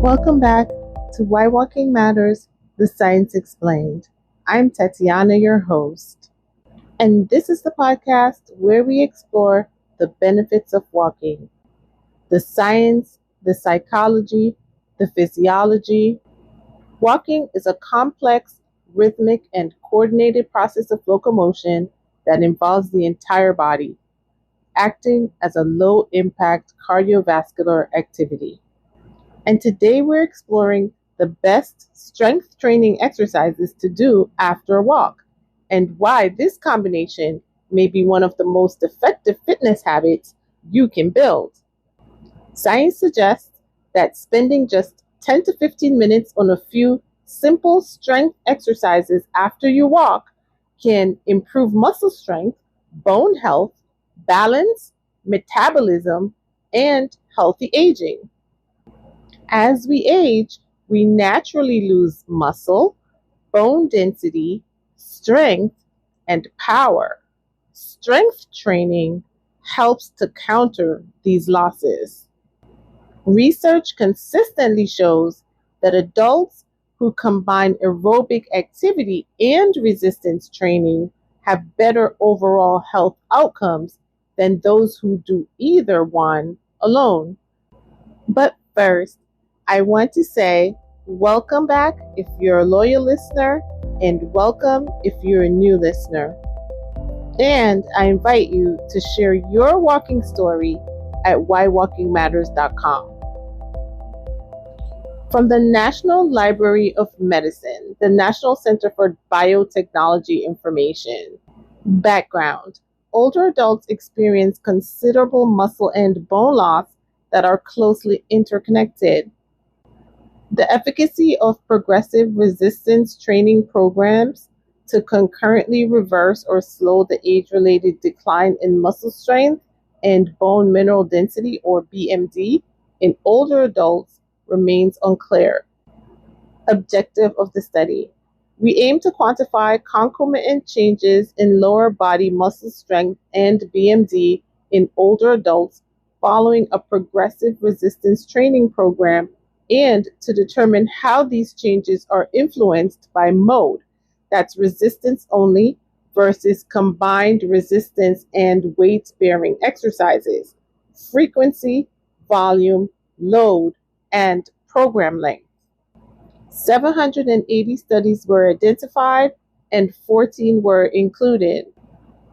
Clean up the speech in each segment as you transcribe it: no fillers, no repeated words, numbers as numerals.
Welcome back to Why Walking Matters, the Science Explained. I'm Tatiana, your host, and this is the podcast where we explore the benefits of walking, the science, the psychology, the physiology. Walking is a complex, rhythmic, and coordinated process of locomotion that involves the entire body, acting as a low-impact cardiovascular activity. And today we're exploring the best strength training exercises to do after a walk and why this combination may be one of the most effective fitness habits you can build. Science suggests that spending just 10 to 15 minutes on a few simple strength exercises after you walk can improve muscle strength, bone health, balance, metabolism, and healthy aging. As we age, we naturally lose muscle, bone density, strength, and power. Strength training helps to counter these losses. Research consistently shows that adults who combine aerobic activity and resistance training have better overall health outcomes than those who do either one alone. But first, I want to say welcome back if you're a loyal listener, and welcome if you're a new listener. And I invite you to share your walking story at whywalkingmatters.com. From the National Library of Medicine, the National Center for Biotechnology Information. Background: older adults experience considerable muscle and bone loss that are closely interconnected. The efficacy of progressive resistance training programs to concurrently reverse or slow the age-related decline in muscle strength and bone mineral density, or BMD, in older adults remains unclear. Objective of the study: we aim to quantify concomitant changes in lower body muscle strength and BMD in older adults following a progressive resistance training program, and to determine how these changes are influenced by mode, that's resistance only versus combined resistance and weight-bearing exercises, frequency, volume, load, and program length. 780 studies were identified and 14 were included.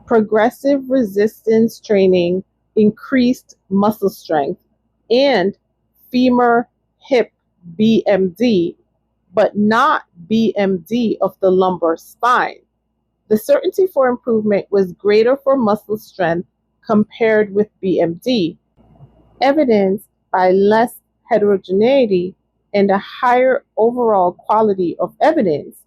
Progressive resistance training increased muscle strength and femur hip BMD, but not BMD of the lumbar spine. The certainty for improvement was greater for muscle strength compared with BMD, evidenced by less heterogeneity and a higher overall quality of evidence.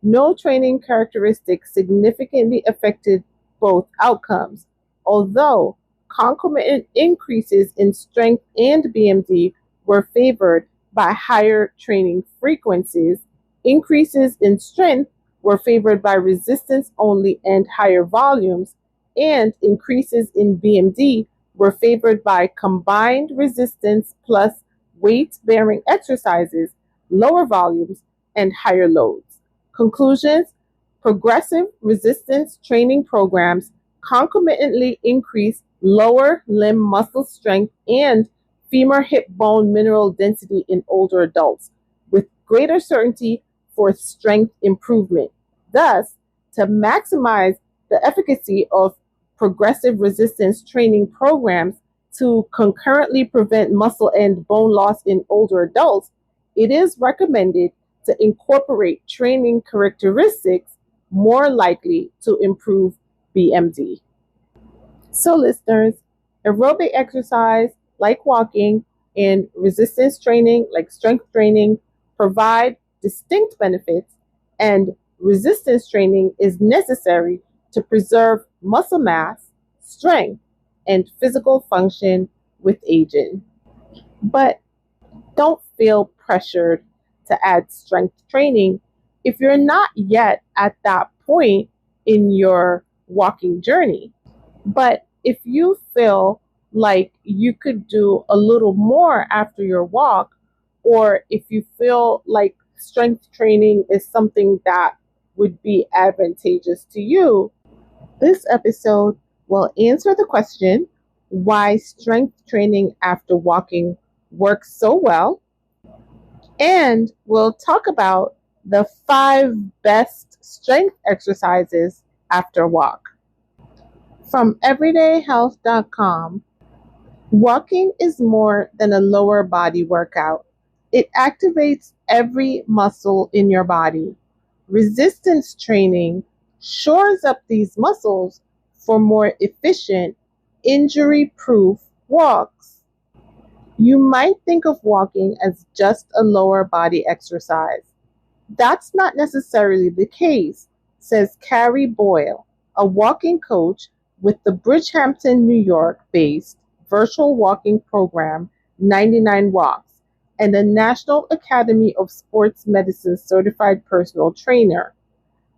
No training characteristics significantly affected both outcomes, although concomitant increases in strength and BMD were favored by higher training frequencies. Increases in strength were favored by resistance only and higher volumes, and increases in BMD were favored by combined resistance plus weight-bearing exercises, lower volumes, and higher loads. Conclusions: progressive resistance training programs concomitantly increase lower limb muscle strength and femur hip bone mineral density in older adults, with greater certainty for strength improvement. Thus, to maximize the efficacy of progressive resistance training programs to concurrently prevent muscle and bone loss in older adults, it is recommended to incorporate training characteristics more likely to improve BMD. So listeners, aerobic exercise like walking and resistance training like strength training provide distinct benefits, and resistance training is necessary to preserve muscle mass, strength, and physical function with aging. But don't feel pressured to add strength training if you're not yet at that point in your walking journey. But if you feel like you could do a little more after your walk, or if you feel like strength training is something that would be advantageous to you. This episode will answer the question why strength training after walking works so well, and we'll talk about the 5 best strength exercises after walk. From everydayhealth.com, walking is more than a lower body workout. It activates every muscle in your body. Resistance training shores up these muscles for more efficient, injury-proof walks. You might think of walking as just a lower body exercise. That's not necessarily the case, says Carrie Boyle, a walking coach with the Bridgehampton, New York-based virtual walking program 99 Walks and a National Academy of Sports Medicine certified personal trainer.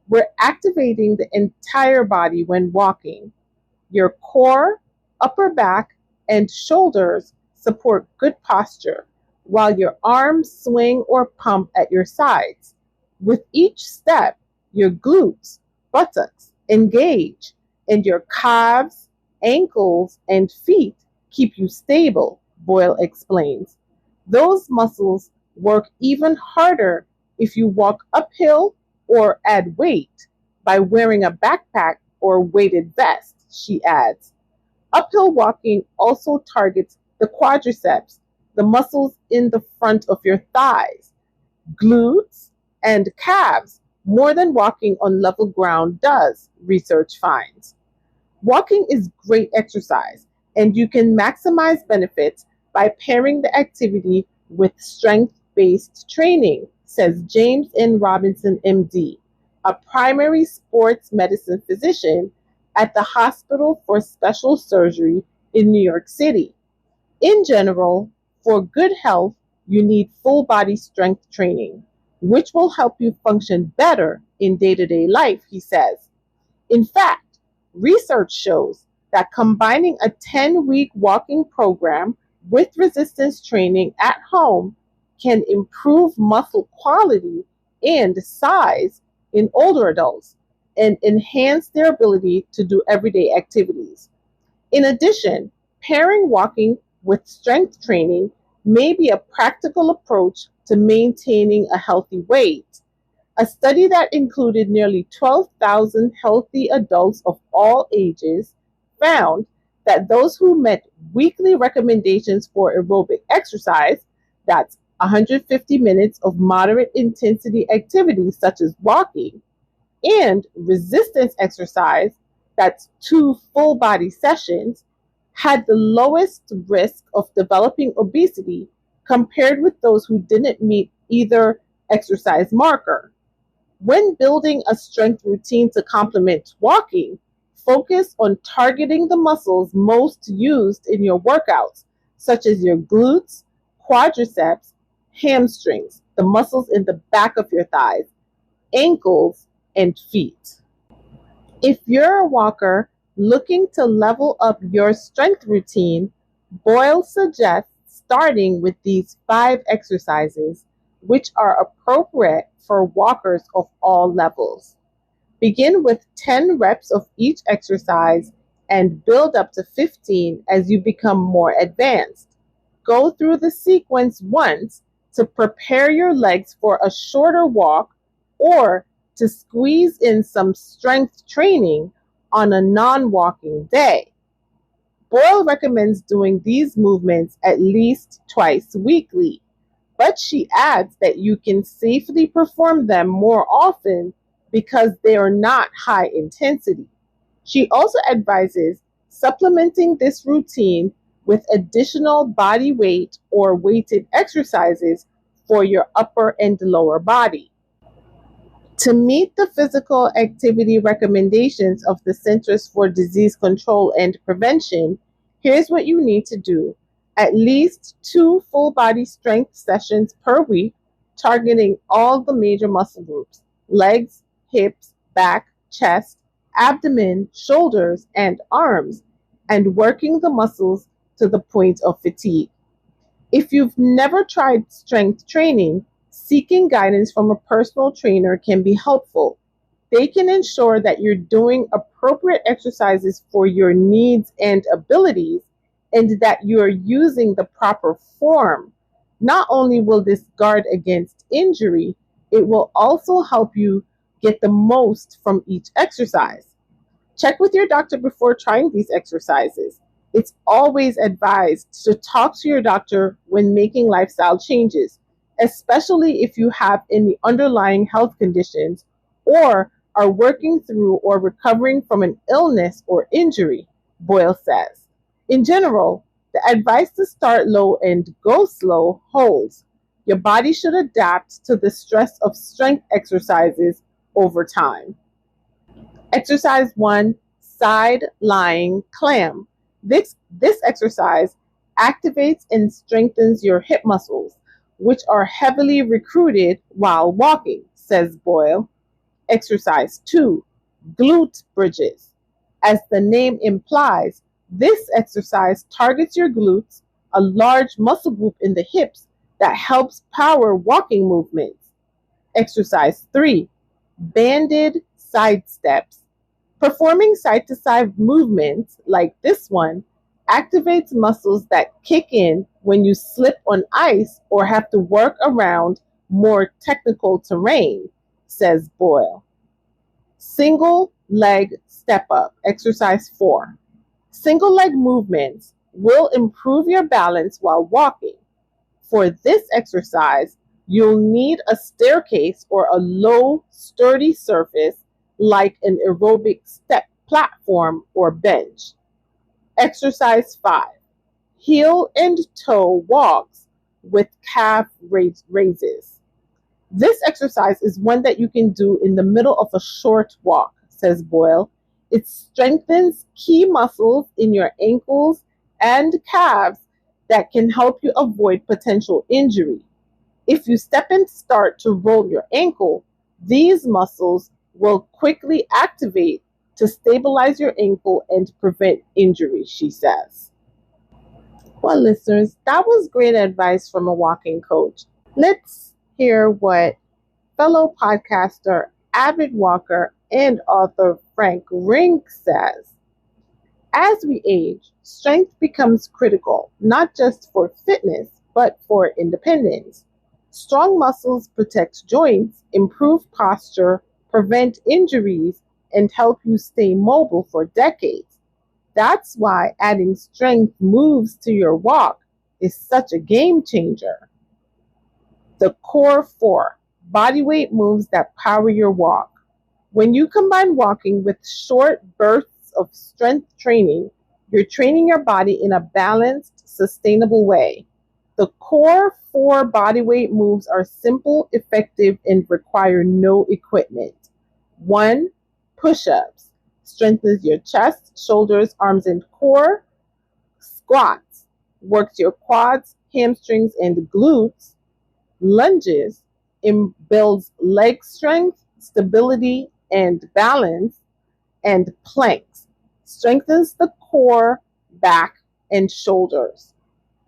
We're activating the entire body when walking. Your core, upper back, and shoulders support good posture, while your arms swing or pump at your sides. With each step, your glutes, buttocks engage, and your calves, ankles, and feet keep you stable, Boyle explains. Those muscles work even harder if you walk uphill or add weight by wearing a backpack or weighted vest, she adds. Uphill walking also targets the quadriceps, the muscles in the front of your thighs, glutes, and calves more than walking on level ground does, research finds. Walking is great exercise, and you can maximize benefits by pairing the activity with strength-based training, says James N. Robinson, MD, a primary sports medicine physician at the Hospital for Special Surgery in New York City. In general, for good health, you need full body strength training, which will help you function better in day-to-day life, he says. In fact, research shows that combining a 10-week walking program with resistance training at home can improve muscle quality and size in older adults and enhance their ability to do everyday activities. In addition, pairing walking with strength training may be a practical approach to maintaining a healthy weight. A study that included nearly 12,000 healthy adults of all ages found that those who met weekly recommendations for aerobic exercise, that's 150 minutes of moderate intensity activities such as walking, and resistance exercise, that's 2 full body sessions, had the lowest risk of developing obesity compared with those who didn't meet either exercise marker. When building a strength routine to complement walking, focus on targeting the muscles most used in your workouts, such as your glutes, quadriceps, hamstrings, the muscles in the back of your thighs, ankles, and feet. If you're a walker looking to level up your strength routine, Boyle suggests starting with these 5 exercises, which are appropriate for walkers of all levels. Begin with 10 reps of each exercise and build up to 15 as you become more advanced. Go through the sequence once to prepare your legs for a shorter walk or to squeeze in some strength training on a non-walking day. Boyle recommends doing these movements at least twice weekly, but she adds that you can safely perform them more often because they are not high intensity. She also advises supplementing this routine with additional body weight or weighted exercises for your upper and lower body. To meet the physical activity recommendations of the Centers for Disease Control and Prevention, here's what you need to do. At least 2 full body strength sessions per week, targeting all the major muscle groups: legs, hips, back, chest, abdomen, shoulders, and arms, and working the muscles to the point of fatigue. If you've never tried strength training, seeking guidance from a personal trainer can be helpful. They can ensure that you're doing appropriate exercises for your needs and abilities and that you are using the proper form. Not only will this guard against injury, it will also help you get the most from each exercise. Check with your doctor before trying these exercises. It's always advised to talk to your doctor when making lifestyle changes, especially if you have any underlying health conditions or are working through or recovering from an illness or injury, Boyle says. In general, the advice to start low and go slow holds. Your body should adapt to the stress of strength exercises over time. Exercise 1, side lying clam. This exercise activates and strengthens your hip muscles, which are heavily recruited while walking, says Boyle. Exercise 2, glute bridges. As the name implies, this exercise targets your glutes, a large muscle group in the hips that helps power walking movements. Exercise 3, banded side steps. Performing side-to-side movements like this one activates muscles that kick in when you slip on ice or have to work around more technical terrain, says Boyle. Single leg step up, exercise 4. Single leg movements will improve your balance while walking. For this exercise, you'll need a staircase or a low, sturdy surface like an aerobic step platform or bench. Exercise 5. Heel and toe walks with calf raises. This exercise is one that you can do in the middle of a short walk, says Boyle. It strengthens key muscles in your ankles and calves that can help you avoid potential injury. If you step and start to roll your ankle, these muscles will quickly activate to stabilize your ankle and prevent injury, she says. Well, listeners, that was great advice from a walking coach. Let's hear what fellow podcaster, avid walker, and author Frank Rink says. As we age, strength becomes critical, not just for fitness, but for independence. Strong muscles protect joints, improve posture, prevent injuries, and help you stay mobile for decades. That's why adding strength moves to your walk is such a game changer. The core 4, bodyweight moves that power your walk. When you combine walking with short bursts of strength training, you're training your body in a balanced, sustainable way. The core 4 bodyweight moves are simple, effective, and require no equipment. 1. Push-ups. Strengthens your chest, shoulders, arms, and core. Squats. Works your quads, hamstrings, and glutes. Lunges. Builds leg strength, stability, and balance. And planks. Strengthens the core, back, and shoulders.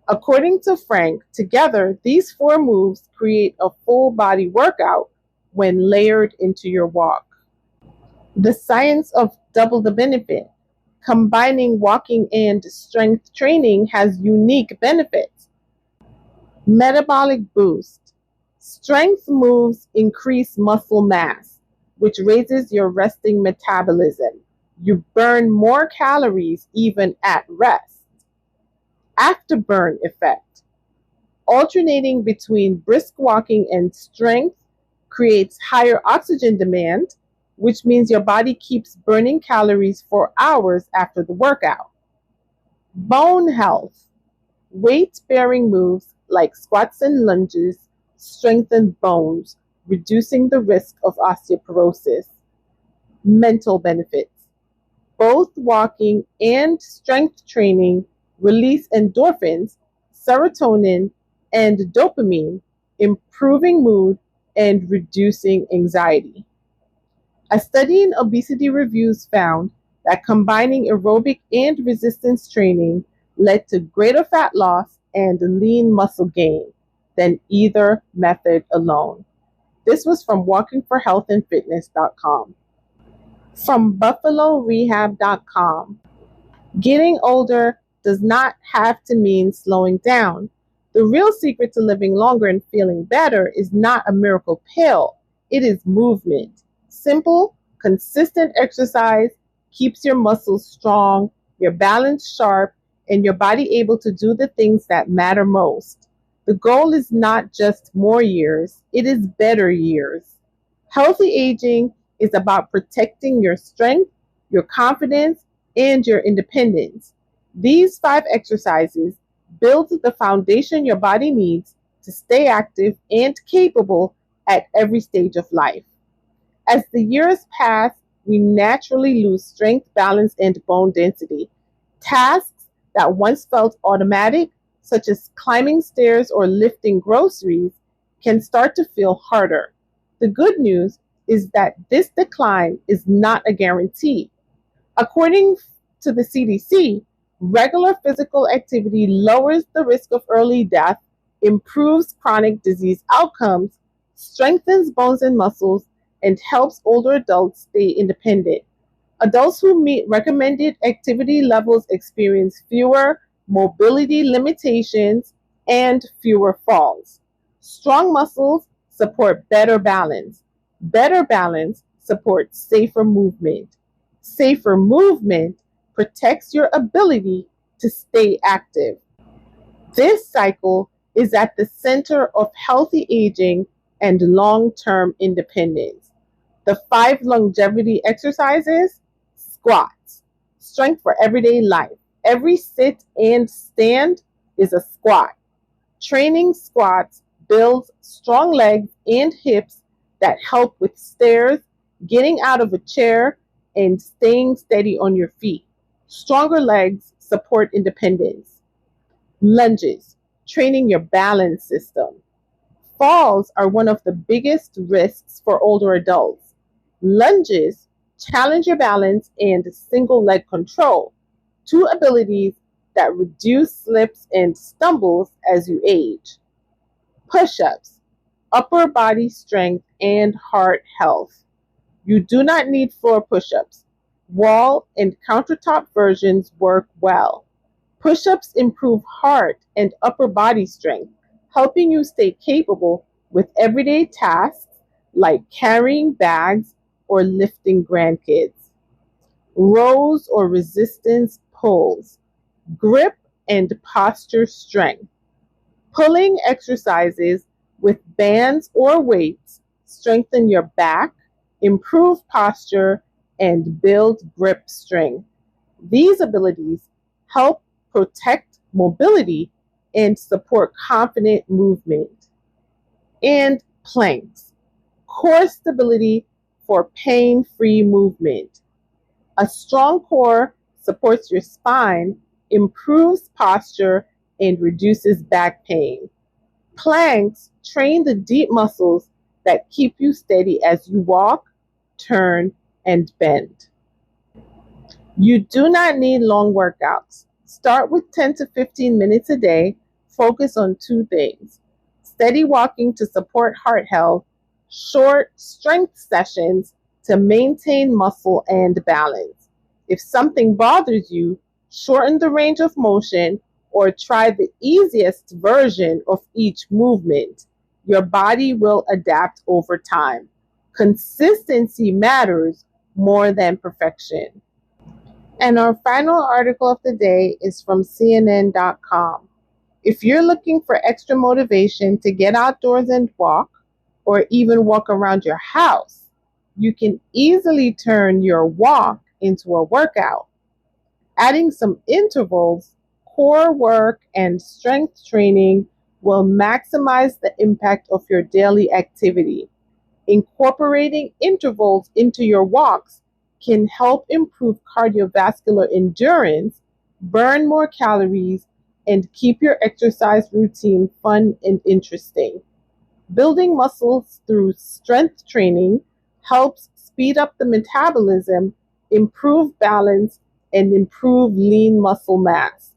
According to Frank, together, these 4 moves create a full body workout when layered into your walk. The science of double the benefit. Combining walking and strength training has unique benefits. Metabolic boost. Strength moves increase muscle mass, which raises your resting metabolism. You burn more calories even at rest. Afterburn effect. Alternating between brisk walking and strength creates higher oxygen demand, which means your body keeps burning calories for hours after the workout. Bone health. Weight-bearing moves like squats and lunges strengthen bones, reducing the risk of osteoporosis. Mental benefits. Both walking and strength training release endorphins, serotonin, and dopamine, improving mood and reducing anxiety. A study in obesity reviews found that combining aerobic and resistance training led to greater fat loss, and lean muscle gain than either method alone. This was from walkingforhealthandfitness.com. From buffalorehab.com. Getting older does not have to mean slowing down. The real secret to living longer and feeling better is not a miracle pill. It is movement. Simple, consistent exercise keeps your muscles strong, your balance sharp, and your body able to do the things that matter most. The goal is not just more years, it is better years. Healthy aging is about protecting your strength, your confidence, and your independence. These 5 exercises build the foundation your body needs to stay active and capable at every stage of life. As the years pass, we naturally lose strength, balance, and bone density. Tasks that once felt automatic, such as climbing stairs or lifting groceries, can start to feel harder. The good news is that this decline is not a guarantee. According to the CDC, regular physical activity lowers the risk of early death, improves chronic disease outcomes, strengthens bones and muscles, and helps older adults stay independent. Adults who meet recommended activity levels experience fewer mobility limitations and fewer falls. Strong muscles support better balance. Better balance supports safer movement. Safer movement protects your ability to stay active. This cycle is at the center of healthy aging and long-term independence. The 5 longevity exercises: squats, strength for everyday life. Every sit and stand is a squat. Training squats builds strong legs and hips that help with stairs, getting out of a chair, and staying steady on your feet. Stronger legs support independence. Lunges, training your balance system. Falls are one of the biggest risks for older adults. Lunges challenge your balance and single leg control, 2 abilities that reduce slips and stumbles as you age. Push-ups, upper body strength and heart health. You do not need floor push-ups. Wall and countertop versions work well. Push-ups improve heart and upper body strength, helping you stay capable with everyday tasks like carrying bags or lifting grandkids. Rows or resistance pulls, grip and posture strength. Pulling exercises with bands or weights strengthen your back, improve posture, and build grip strength. These abilities help protect mobility and support confident movement. And planks, core stability for pain-free movement. A strong core supports your spine, improves posture, and reduces back pain. Planks train the deep muscles that keep you steady as you walk, turn, and bend. You do not need long workouts. Start with 10 to 15 minutes a day. Focus on 2 things: steady walking to support heart health, short strength sessions to maintain muscle and balance. If something bothers you, shorten the range of motion or try the easiest version of each movement. Your body will adapt over time. Consistency matters more than perfection. And our final article of the day is from CNN.com. If you're looking for extra motivation to get outdoors and walk, or even walk around your house, you can easily turn your walk into a workout. Adding some intervals, core work, and strength training will maximize the impact of your daily activity. Incorporating intervals into your walks can help improve cardiovascular endurance, burn more calories, and keep your exercise routine fun and interesting. Building muscles through strength training helps speed up the metabolism, improve balance, and improve lean muscle mass.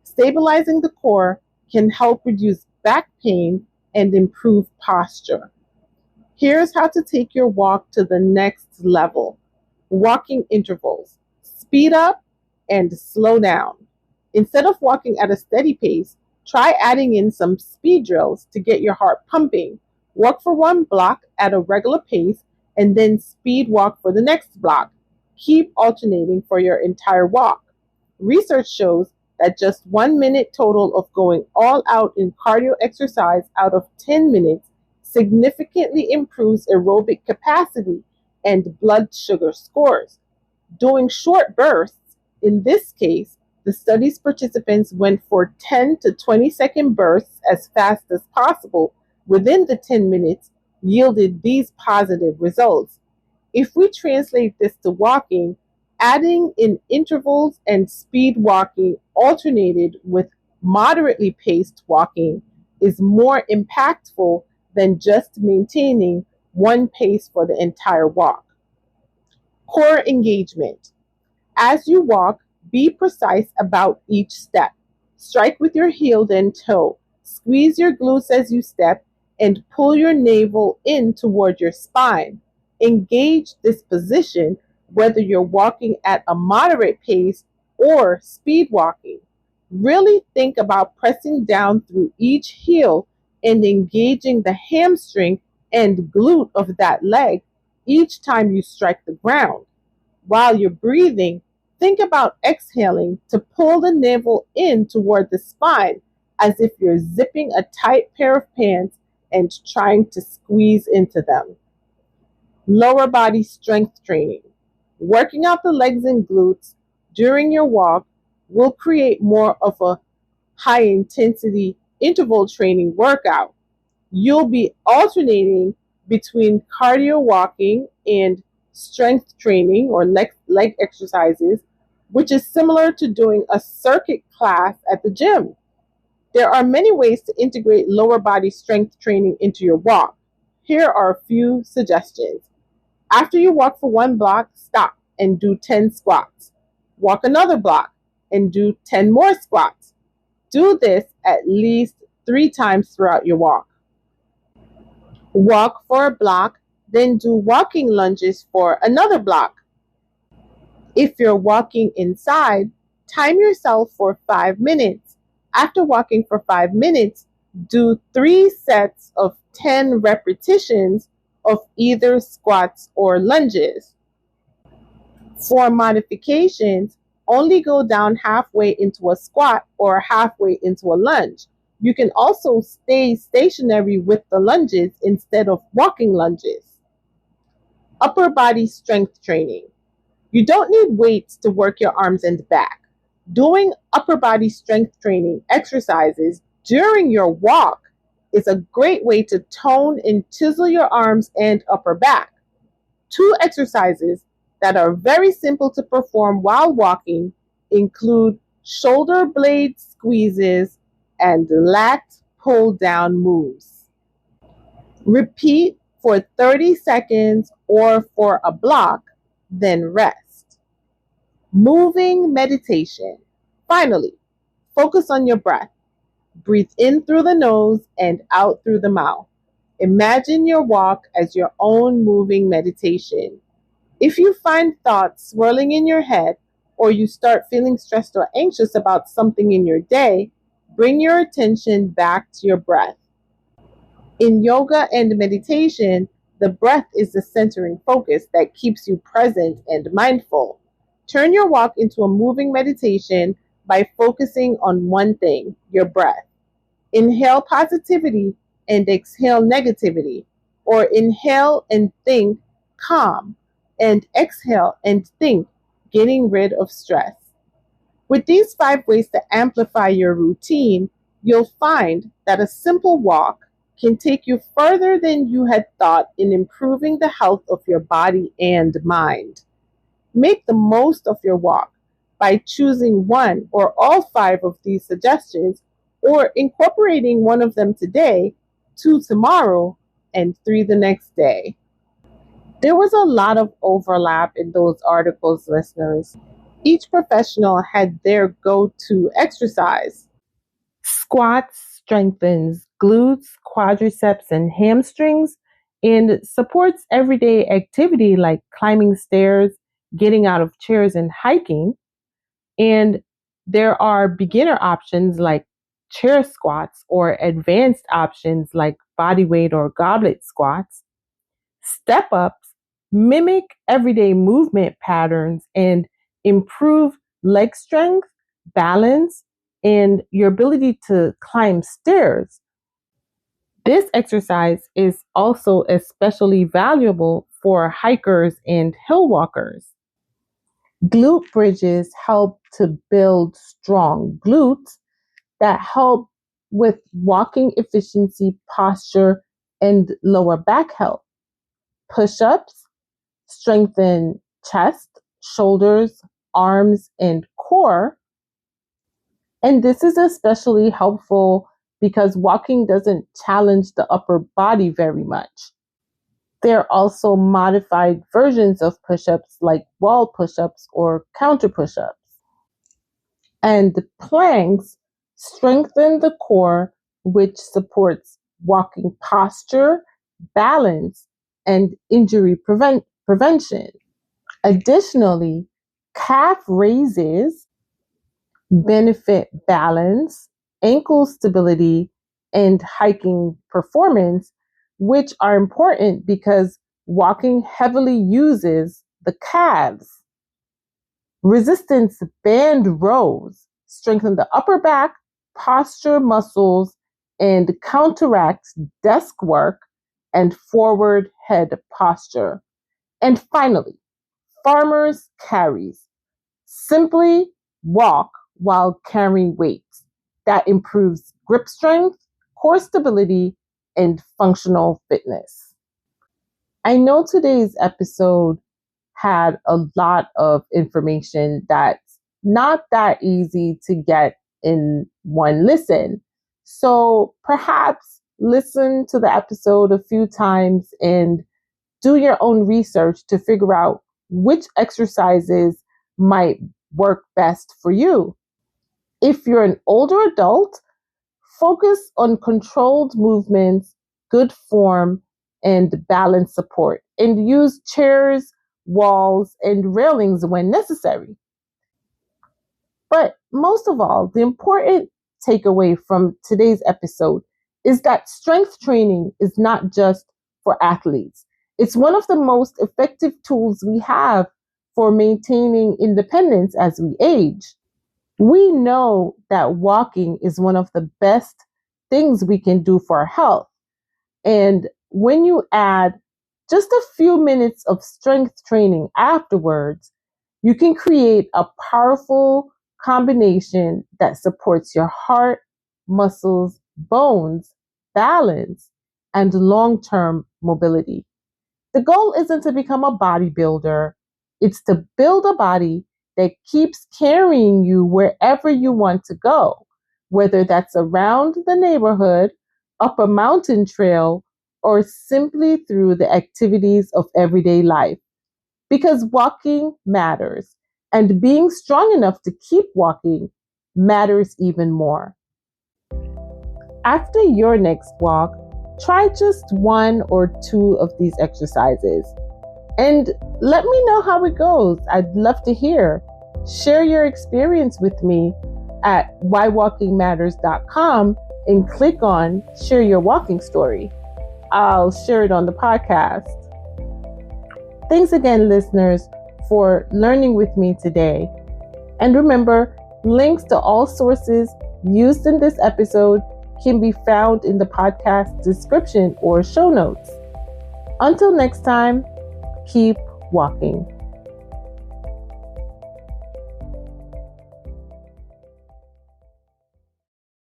Stabilizing the core can help reduce back pain and improve posture. Here's how to take your walk to the next level. Walking intervals. Speed up and slow down. Instead of walking at a steady pace, try adding in some speed drills to get your heart pumping. Walk for one block at a regular pace and then speed walk for the next block. Keep alternating for your entire walk. Research shows that just 1 minute total of going all out in cardio exercise out of 10 minutes significantly improves aerobic capacity and blood sugar scores. Doing short bursts, in this case, the study's participants went for 10 to 20-second bursts as fast as possible within the 10 minutes, yielded these positive results. If we translate this to walking, adding in intervals and speed walking alternated with moderately paced walking is more impactful than just maintaining one pace for the entire walk. Core engagement. As you walk, be precise about each step. Strike with your heel, then toe. Squeeze your glutes as you step and pull your navel in toward your spine. Engage this position whether you're walking at a moderate pace or speed walking. Really think about pressing down through each heel and engaging the hamstring and glute of that leg each time you strike the ground. While you're breathing, think about exhaling to pull the navel in toward the spine as if you're zipping a tight pair of pants and trying to squeeze into them. Lower body strength training. Working out the legs and glutes during your walk will create more of a high intensity interval training workout. You'll be alternating between cardio walking and strength training or leg exercises, which is similar to doing a circuit class at the gym. There are many ways to integrate lower body strength training into your walk. Here are a few suggestions. After you walk for one block, stop and do 10 squats. Walk another block and do 10 more squats. Do this at least 3 times throughout your walk. Walk for a block, then do walking lunges for another block. If you're walking inside, time yourself for 5 minutes. After walking for 5 minutes, do 3 sets of 10 repetitions of either squats or lunges. For modifications, only go down halfway into a squat or halfway into a lunge. You can also stay stationary with the lunges instead of walking lunges. Upper body strength training. You don't need weights to work your arms and back. Doing upper body strength training exercises during your walk is a great way to tone and chisel your arms and upper back. 2 exercises that are very simple to perform while walking include shoulder blade squeezes and lat pull down moves. Repeat for 30 seconds or for a block, then rest. Moving meditation. Finally, focus on your breath. Breathe in through the nose and out through the mouth. Imagine your walk as your own moving meditation. If you find thoughts swirling in your head or you start feeling stressed or anxious about something in your day, bring your attention back to your breath. In yoga and meditation, the breath is the centering focus that keeps you present and mindful. Turn your walk into a moving meditation by focusing on one thing, your breath. Inhale positivity and exhale negativity, or inhale and think calm, and exhale and think getting rid of stress. With these 5 ways to amplify your routine, you'll find that a simple walk can take you further than you had thought in improving the health of your body and mind. Make the most of your walk by choosing one or all 5 of these suggestions, or incorporating one of them today, 2 tomorrow, and 3 the next day. There was a lot of overlap in those articles, listeners. Each professional had their go-to exercise. Squats strengthens glutes, quadriceps, and hamstrings and supports everyday activity like climbing stairs, getting out of chairs, and hiking. And there are beginner options like chair squats or advanced options like bodyweight or goblet squats. Step ups mimic everyday movement patterns and improve leg strength, balance, and your ability to climb stairs. This exercise is also especially valuable for hikers and hill walkers. Glute bridges help to build strong glutes that help with walking efficiency, posture, and lower back health. Push-ups strengthen chest, shoulders, arms, and core. And this is especially helpful because walking doesn't challenge the upper body very much. There are also modified versions of push-ups like wall push-ups or counter push-ups. And the planks strengthen the core, which supports walking posture, balance, and injury prevention. Additionally, calf raises benefit balance, ankle stability, and hiking performance, which are important because walking heavily uses the calves. Resistance band rows strengthen the upper back, posture muscles, and counteracts desk work and forward head posture. And finally, farmers carries. Simply walk while carrying weights. That improves grip strength, core stability, and functional fitness. I know today's episode had a lot of information that's not that easy to get in one listen. So perhaps listen to the episode a few times and do your own research to figure out which exercises might work best for you. If you're an older adult, focus on controlled movements, good form, and balance support, and use chairs, walls, and railings when necessary. But most of all, the important takeaway from today's episode is that strength training is not just for athletes. It's one of the most effective tools we have for maintaining independence as we age. We know that walking is one of the best things we can do for our health. And when you add just a few minutes of strength training afterwards, you can create a powerful combination that supports your heart, muscles, bones, balance, and long-term mobility. The goal isn't to become a bodybuilder. It's to build a body that keeps carrying you wherever you want to go, whether that's around the neighborhood, up a mountain trail, or simply through the activities of everyday life. Because walking matters, and being strong enough to keep walking matters even more. After your next walk, try just one or two of these exercises. And let me know how it goes. I'd love to hear. Share your experience with me at whywalkingmatters.com and click on Share Your Walking Story. I'll share it on the podcast. Thanks again, listeners, for learning with me today. And remember, links to all sources used in this episode can be found in the podcast description or show notes. Until next time, keep walking.